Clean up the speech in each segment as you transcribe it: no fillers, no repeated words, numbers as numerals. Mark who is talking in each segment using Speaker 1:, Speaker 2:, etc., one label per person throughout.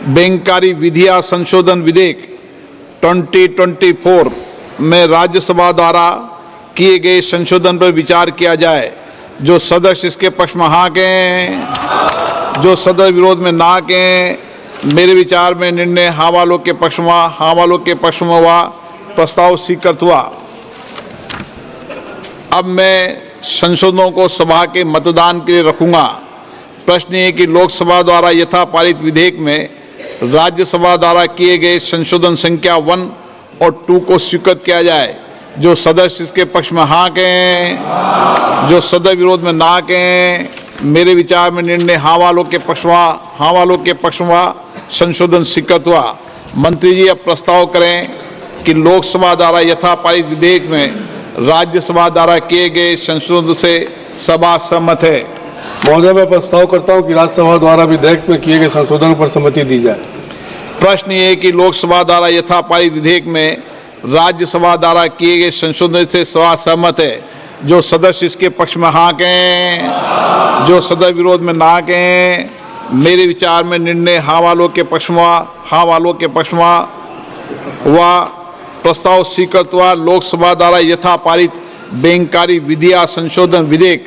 Speaker 1: बैंककारी विधियां संशोधन विधेयक 2024 में राज्यसभा द्वारा किए गए संशोधन पर विचार किया जाए। जो सदस्य इसके पक्ष में हाँ कहें, जो सदस्य विरोध में ना कहें। मेरे विचार में निर्णय हाँ वालों के पक्ष में, हाँ वालों के पक्ष में हुआ। प्रस्ताव स्वीकृत हुआ। अब मैं संशोधनों को सभा के मतदान के लिए रखूंगा। प्रश्न ये कि लोकसभा द्वारा यथा पारित विधेयक में राज्यसभा द्वारा किए गए संशोधन संख्या 1 और 2 को स्वीकृत किया जाए। जो सदस्य इसके पक्ष में हाँ कहें, जो सदस्य विरोध में ना कहें। मेरे विचार में निर्णय हाँ वालों के पक्ष में, हाँ वालों के पक्ष में संशोधन स्वीकृत हुआ। मंत्री जी अब प्रस्ताव करें कि लोकसभा द्वारा यथा पारित विधेयक में राज्यसभा द्वारा किए गए संशोधन से सभा सहमत है।
Speaker 2: महोदय, मैं प्रस्ताव करता हूं कि राज्यसभा द्वारा विधेयक में किए गए संशोधन पर सहमति दी जाए।
Speaker 1: प्रश्न ये है कि लोकसभा द्वारा यथा पारित विधेयक में राज्यसभा द्वारा किए गए संशोधन से सभा सहमत है। जो सदस्य इसके पक्ष में हाँ कहें, जो सदस्य विरोध में ना कहें। मेरे विचार में निर्णय हाँ वालों के पक्ष में, हाँ वालों के पक्ष में हुआ। प्रस्ताव स्वीकृत हुआ। लोकसभा द्वारा यथा पारित बैंककारी विधियां संशोधन विधेयक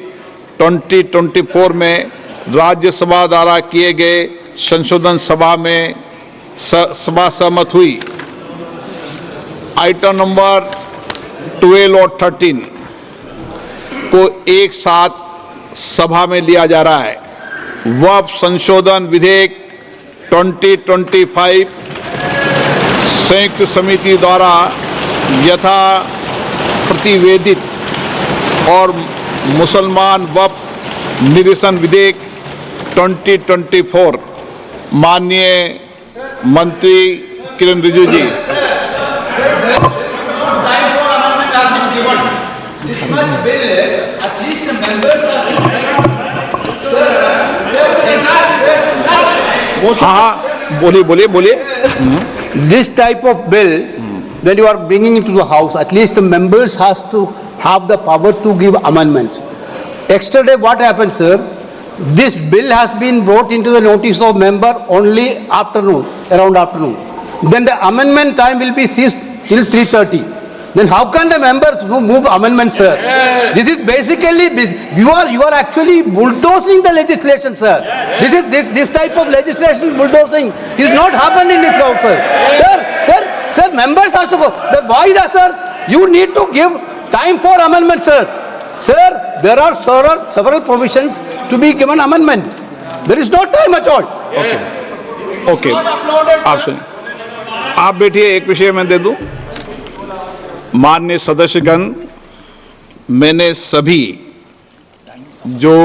Speaker 1: 2024 में राज्यसभा द्वारा किए गए संशोधन सभा सहमत हुई। आइटम नंबर 12 और 13 को एक साथ सभा में लिया जा रहा है। वक्फ संशोधन विधेयक 2025 संयुक्त समिति द्वारा यथा प्रतिवेदित और मुसलमान वक्फ निरसन विधेयक 2024। माननीय मंत्री किरण रिजिजू जी। हाँ, बोलिए।
Speaker 3: This type of bill, when you are bringing it to the house, at least the members has to have the power to give amendments. Yesterday, what happened, sir? This bill has been brought into the notice of member only afternoon, around afternoon. Then the amendment time will be ceased till 3:30. Then how can the members move amendments, sir? Yes. This is basically you are actually bulldozing the legislation, sir. Yes. This type of legislation bulldozing is not happened in this house, sir. Yes. Sir, members has to go. Then why that, sir? You need to give time for amendment, sir. Sir, there are several provisions to be given amendment. There is no time at all.
Speaker 1: Okay. आप सुनिए, आप बैठिए। एक विषय मैं दे दूं। माननीय सदस्यगण, मैंने सभी जो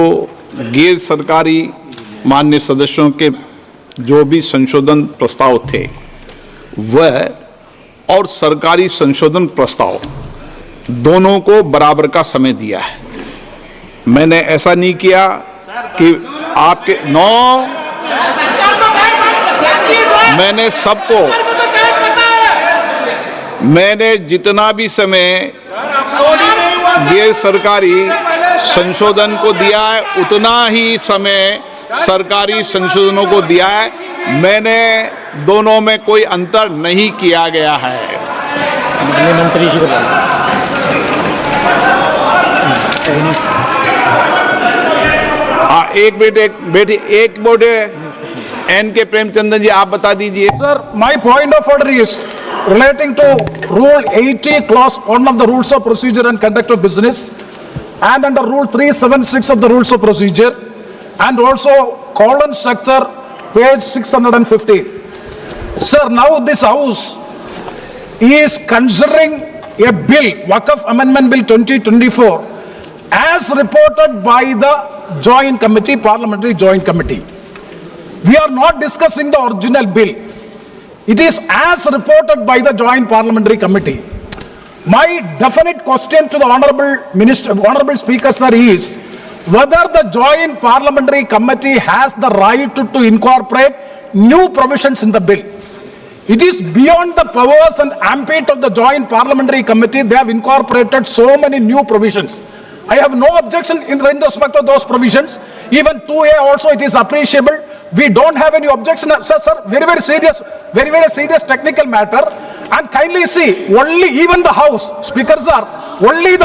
Speaker 1: गैर सरकारी माननीय सदस्यों के जो भी संशोधन प्रस्ताव थे वह और सरकारी संशोधन प्रस्ताव दोनों को बराबर का समय दिया है। मैंने ऐसा नहीं किया कि आपके मैंने सबको, मैंने जितना भी समय गैर सरकारी संशोधन को दिया है उतना ही समय सरकारी संशोधनों को दिया है। मैंने दोनों में कोई अंतर नहीं किया गया है।
Speaker 4: मंत्री जी
Speaker 1: एक बेटे एन के प्रेमचंद्रन जी, आप बता दीजिए।
Speaker 5: Sir, my point of order is relating to Rule 80, Clause 1 of the Rules of Procedure and Conduct of Business, and under Rule 376 of the Rules of Procedure, and also colon sector, page 615. Sir, now this House is considering a bill, Waqf Amendment Bill 2024, as reported by the Joint Committee, Parliamentary Joint Committee. We are not discussing the original bill. It is as reported by the Joint Parliamentary Committee. My definite question to the Honorable Speaker, sir, is whether the Joint Parliamentary Committee has the right to incorporate new provisions in the bill. It is beyond the powers and ambit of the Joint Parliamentary Committee. They have incorporated so many new provisions. I have no objection in respect of those provisions. Even 2A also it is appreciable. We don't have any objection, sir, very serious technical matter. And kindly see, only even the House, Speaker sir, only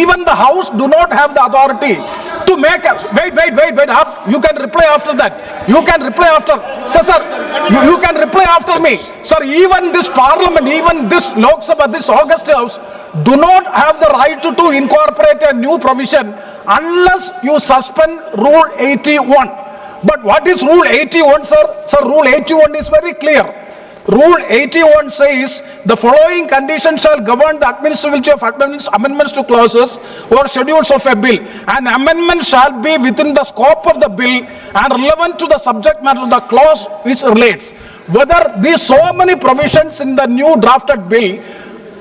Speaker 5: even the House do not have the authority to make, wait, you can reply after that. You can reply after, sir, you can reply after me. Sir, even this parliament, even this Lok Sabha, this August House, do not have the right to incorporate a new provision unless you suspend Rule 81. But what is Rule 81, sir? Sir, Rule 81 is very clear. Rule 81 says the following conditions shall govern the administrability of amendments to clauses or schedules of a bill. An amendment shall be within the scope of the bill and relevant to the subject matter of the clause which relates. Whether these so many provisions in the new drafted bill,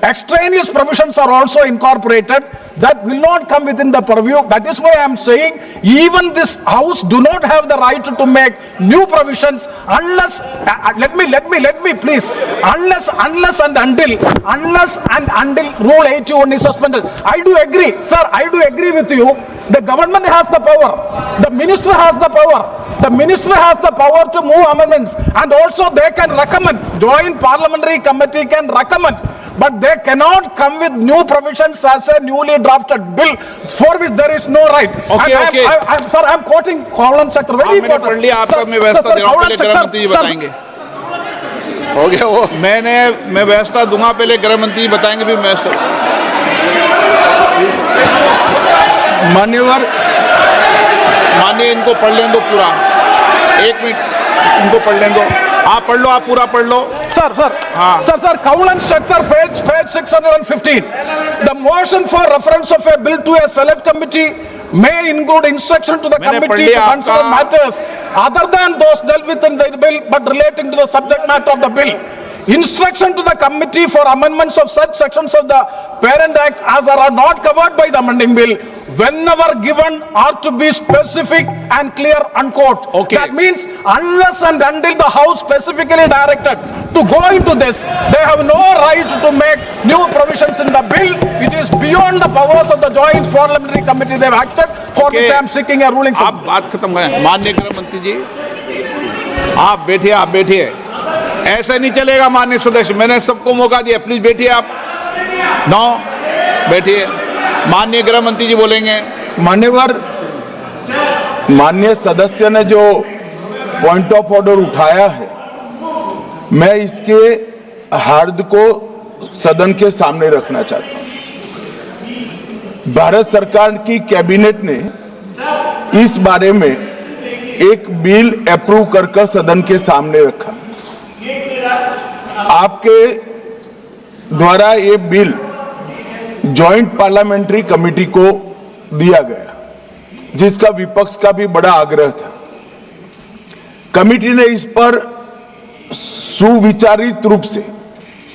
Speaker 5: extraneous provisions are also incorporated, that will not come within the purview. That is why I am saying even this House do not have the right to make new provisions unless, let me please, unless and until Rule 81 is suspended. I do agree, sir, I do agree with you. The government has the power, the minister has the power, the minister has the power to move amendments, and also they can recommend, joint parliamentary committee can recommend, but they cannot come with new provisions as a newly drafted bill for which there is no right.
Speaker 1: Okay, okay.
Speaker 5: Sir, I am quoting Column Sector, very important.
Speaker 1: पढ़ लिया, आपका मैं व्यवस्था दे रहा हूँ, पहले गृह मंत्री जी बताएंगे। हो गया वो, मैं व्यवस्था दूंगा, पहले गृह मंत्री जी बताएंगे, फिर व्यवस्था। मान्य इनको पढ़ लें दो पूरा, 1 मिनट इनको पढ़ लें दो। आप पढ़ लो, आप पूरा पढ़ लो।
Speaker 5: Sir, Column Sector, page 615. The motion for reference of a bill to a select committee may include instruction to the committee to consider matters other than those dealt with in the bill but relating to the subject matter of the bill. Instruction to the committee for amendments of such sections of the Parent Act as are not covered by the amending bill, whenever given, are to be specific and clear, unquote.
Speaker 1: Okay.
Speaker 5: That means unless and until the House specifically directed to go into this, they have no right to make new provisions in the bill. It is beyond the powers of the joint parliamentary committee they have acted, for which I am seeking a ruling.
Speaker 1: आप बात खत्म करें। माननीय गृह मंत्री जी, आप बैठिए। ऐसा नहीं चलेगा माननीय सदस्य, मैंने सबको मौका दिया, प्लीज बैठिए आप। बैठिए। माननीय गृह मंत्री जी बोलेंगे।
Speaker 6: मान्यवर, माननीय सदस्य ने जो पॉइंट ऑफ ऑर्डर उठाया है, मैं इसके हार्द को सदन के सामने रखना चाहता हूं। भारत सरकार की कैबिनेट ने इस बारे में एक बिल अप्रूव कर सदन के सामने रखा। आपके द्वारा ये बिल जॉइंट पार्लियामेंट्री कमेटी को दिया गया, जिसका विपक्ष का भी बड़ा आग्रह था। कमेटी ने इस पर सुविचारित रूप से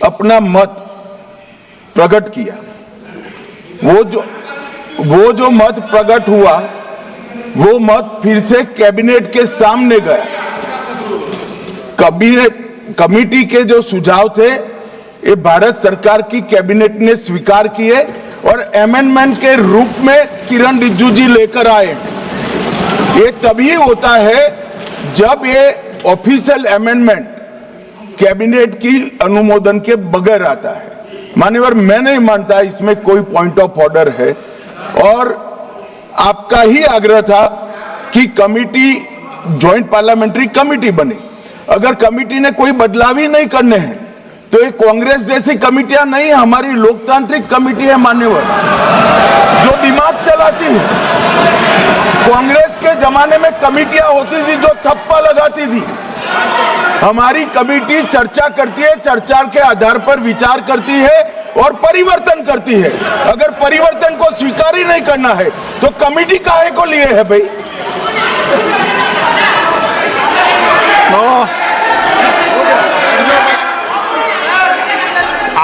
Speaker 6: अपना मत प्रकट किया। वो जो मत प्रकट हुआ, वो मत फिर से कैबिनेट के सामने गया। कमेटी के जो सुझाव थे, ये भारत सरकार की कैबिनेट ने स्वीकार किए और अमेंडमेंट के रूप में किरण रिजिजू जी लेकर आए। ये तभी होता है जब ये ऑफिशियल अमेंडमेंट कैबिनेट की अनुमोदन के बगैर आता है। मान्यवर, मैं नहीं मानता इसमें कोई पॉइंट ऑफ ऑर्डर है, और आपका ही आग्रह था कि कमेटी जॉइंट पार्लियामेंट्री कमेटी बने। अगर कमेटी ने कोई बदलाव ही नहीं करने हैं तो ये कांग्रेस जैसी कमेटियां नहीं, हमारी लोकतांत्रिक कमेटी है मान्यवर, जो दिमाग चलाती है। कांग्रेस के जमाने में कमेटियां होती थी जो थप्पा लगाती थी। हमारी कमेटी चर्चा करती है, चर्चा के आधार पर विचार करती है और परिवर्तन करती है। अगर परिवर्तन को स्वीकार ही नहीं करना है तो कमेटी काहे को लिए है भाई?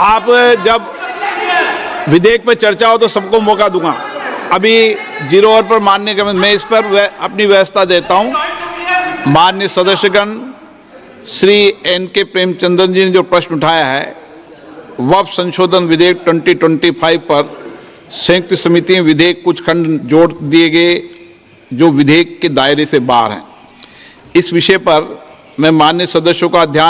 Speaker 1: आप जब विधेयक पर चर्चा हो तो सबको मौका दूंगा। अभी 0 ओवर पर माननीय गृह, मैं इस पर अपनी व्यवस्था देता हूं। माननीय सदस्यगण श्री N.K. प्रेमचंद्रन जी ने जो प्रश्न उठाया है, वक्फ संशोधन विधेयक 2025 पर संयुक्त समिति में विधेयक कुछ खंड जोड़ दिए गए जो विधेयक के दायरे से बाहर हैं। इस विषय पर मैं माननीय सदस्यों का ध्यान